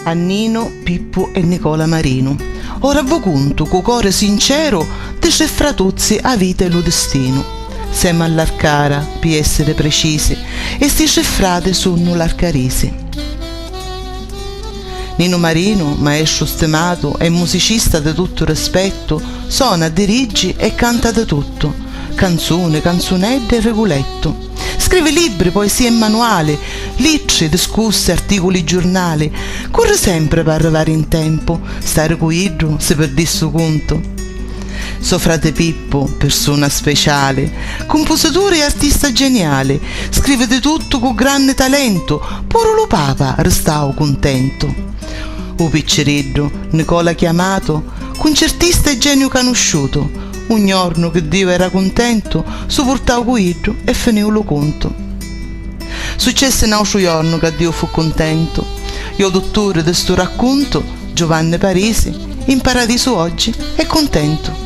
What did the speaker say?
a Nino, Pippo e Nicola Marino. Ora vo conto cu core sincero di cefratuzzi a vita e lo destino. Siamo all'arcara, per essere precisi, e sti cefrate sono l'arcarisi. Nino Marino, maestro stimato e musicista di tutto rispetto, suona, dirige e canta di tutto, canzone, canzonette e regoletto. Scrive libri, poesie e manuali, litri, discorsi, articoli giornali. Corre sempre per arrivare in tempo, stare cuidro se perdisse conto. Suo frate Pippo, persona speciale, compositore e artista geniale, scrive di tutto con grande talento, pure lo papa restava contento. O piccereddo, Nicola chiamato, concertista e genio conosciuto, un giorno che Dio era contento, su portava cuidro e finivo lo conto. Successe un altro giorno che Dio fu contento. Io dottore di sto racconto, Giovanni Parisi, in paradiso oggi è contento.